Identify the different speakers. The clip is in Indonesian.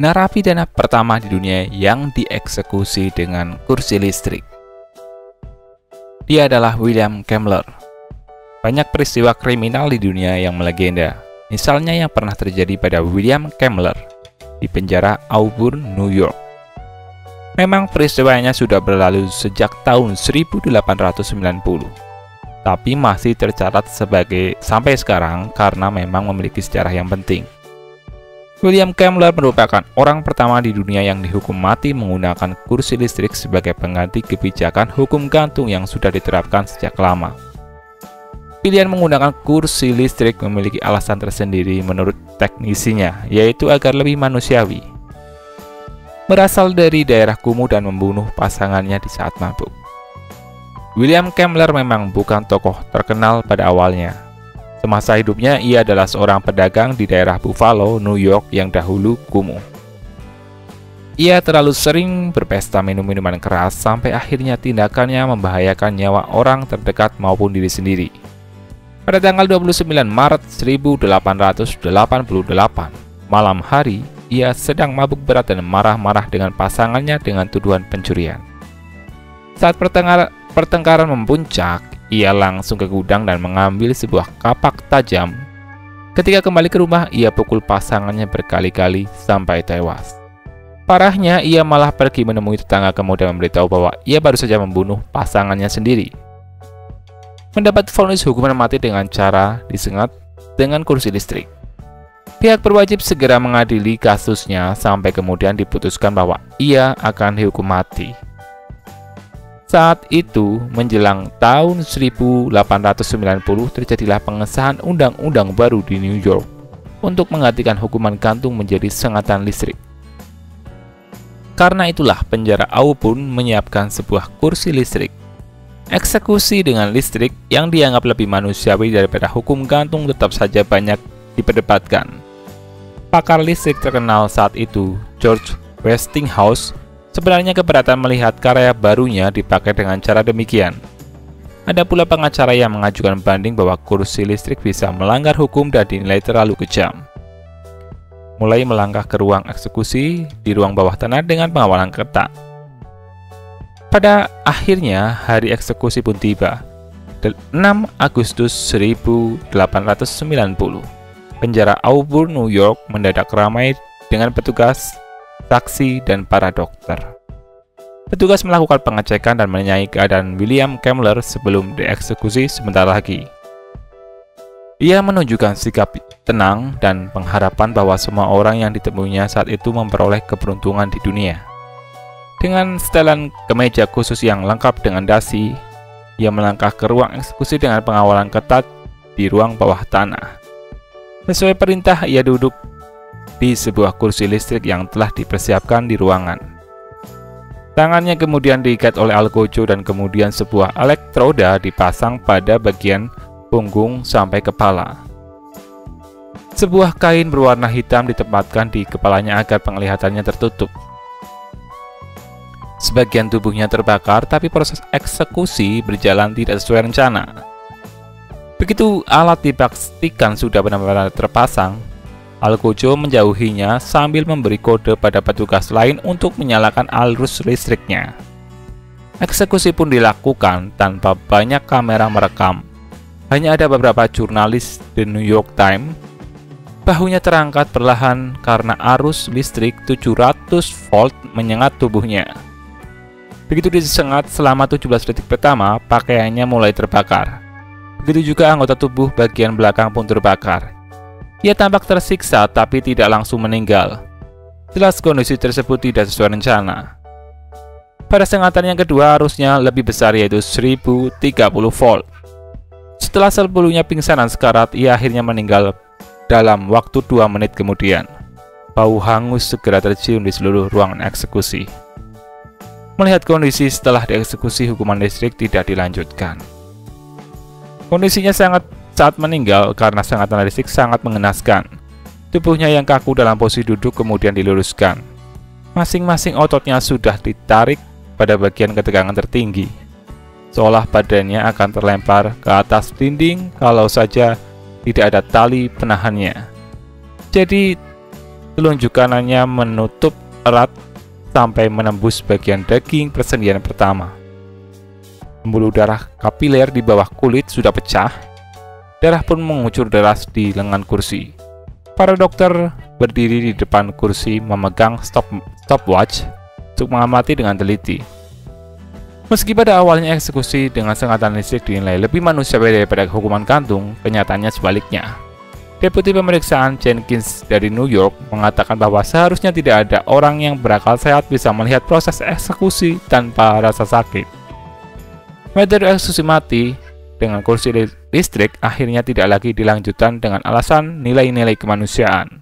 Speaker 1: narapidana pertama di dunia yang dieksekusi dengan kursi listrik. Dia adalah William Kemmler. Banyak peristiwa kriminal di dunia yang melegenda, misalnya yang pernah terjadi pada William Kemmler di penjara Auburn, New York. Memang peristiwanya sudah berlalu sejak tahun 1890, tapi masih tercatat sampai sekarang karena memang memiliki sejarah yang penting. William Kemmler merupakan orang pertama di dunia yang dihukum mati menggunakan kursi listrik sebagai pengganti kebijakan hukum gantung yang sudah diterapkan sejak lama. Pilihan menggunakan kursi listrik memiliki alasan tersendiri menurut teknisinya, yaitu agar lebih manusiawi. Berasal dari daerah kumuh dan membunuh pasangannya di saat mabuk. William Kemmler memang bukan tokoh terkenal pada awalnya. Semasa hidupnya, ia adalah seorang pedagang di daerah Buffalo, New York yang dahulu kumuh. Ia terlalu sering berpesta minum minuman keras sampai akhirnya tindakannya membahayakan nyawa orang terdekat maupun diri sendiri. Pada tanggal 29 Maret 1888, malam hari, ia sedang mabuk berat dan marah-marah dengan pasangannya dengan tuduhan pencurian. Saat pertengkaran memuncak, ia langsung ke gudang dan mengambil sebuah kapak tajam. Ketika kembali ke rumah, ia pukul pasangannya berkali-kali sampai tewas. Parahnya, ia malah pergi menemui tetangga kemudian memberitahu bahwa ia baru saja membunuh pasangannya sendiri. Mendapat vonis hukuman mati dengan cara disengat dengan kursi listrik. Pihak berwajib segera mengadili kasusnya sampai kemudian diputuskan bahwa ia akan dihukum mati. Saat itu, menjelang tahun 1890, terjadilah pengesahan undang-undang baru di New York untuk menggantikan hukuman gantung menjadi sengatan listrik. Karena itulah penjara Auburn menyiapkan sebuah kursi listrik. Eksekusi dengan listrik yang dianggap lebih manusiawi daripada hukum gantung tetap saja banyak diperdebatkan. Pakar listrik terkenal saat itu, George Westinghouse, sebenarnya keberatan melihat karya barunya dipakai dengan cara demikian. Ada pula pengacara yang mengajukan banding bahwa kursi listrik bisa melanggar hukum dan dinilai terlalu kejam. Mulai melangkah ke ruang eksekusi di ruang bawah tanah dengan pengawalan ketat. Pada akhirnya, hari eksekusi pun tiba. 6 Agustus 1890. Penjara Auburn, New York mendadak ramai dengan petugas, saksi, dan para dokter. Petugas melakukan pengecekan dan menanyai keadaan William Kemmler sebelum dieksekusi sebentar lagi. Ia menunjukkan sikap tenang dan pengharapan bahwa semua orang yang ditemuinya saat itu memperoleh keberuntungan di dunia. Dengan setelan kemeja khusus yang lengkap dengan dasi, ia melangkah ke ruang eksekusi dengan pengawalan ketat di ruang bawah tanah. Sesuai perintah, ia duduk di sebuah kursi listrik yang telah dipersiapkan di ruangan. Tangannya kemudian diikat oleh algojo dan kemudian sebuah elektroda dipasang pada bagian punggung sampai kepala. Sebuah kain berwarna hitam ditempatkan di kepalanya agar penglihatannya tertutup. Sebagian tubuhnya terbakar, tapi proses eksekusi berjalan tidak sesuai rencana. Begitu alat dipastikan sudah benar-benar terpasang, algojo menjauhinya sambil memberi kode pada petugas lain untuk menyalakan arus listriknya. Eksekusi pun dilakukan tanpa banyak kamera merekam. Hanya ada beberapa jurnalis The New York Times. Bahunya terangkat perlahan karena arus listrik 700 volt menyengat tubuhnya. Begitu disengat selama 17 detik pertama, pakaiannya mulai terbakar. Begitu juga anggota tubuh bagian belakang pun terbakar. Ia tampak tersiksa tapi tidak langsung meninggal. Jelas kondisi tersebut tidak sesuai rencana. Pada sengatan yang kedua, arusnya lebih besar, yaitu 1030 volt. Setelah sebelumnya pingsan dan sekarat, ia akhirnya meninggal dalam waktu 2 menit kemudian. Bau hangus segera tercium di seluruh ruangan eksekusi. Melihat kondisi setelah dieksekusi, hukuman listrik tidak dilanjutkan. Kondisinya saat meninggal karena sengatan listrik sangat mengenaskan. Tubuhnya yang kaku dalam posisi duduk kemudian diluruskan. Masing-masing ototnya sudah ditarik pada bagian ketegangan tertinggi, seolah badannya akan terlempar ke atas dinding kalau saja tidak ada tali penahannya. Jadi Telunjuk kanannya menutup erat sampai menembus bagian daging persendian pertama. Pembuluh darah kapiler di bawah kulit sudah pecah. Darah pun mengucur deras di lengan kursi. Para dokter berdiri di depan kursi memegang stopwatch untuk mengamati dengan teliti. Meski pada awalnya eksekusi dengan sengatan listrik dinilai lebih manusiawi daripada hukuman gantung, kenyataannya sebaliknya. Deputi pemeriksaan Jenkins dari New York mengatakan bahwa seharusnya tidak ada orang yang berakal sehat bisa melihat proses eksekusi tanpa rasa sakit. Metode eksekusi mati dengan kursi listrik akhirnya tidak lagi dilanjutkan dengan alasan nilai-nilai kemanusiaan.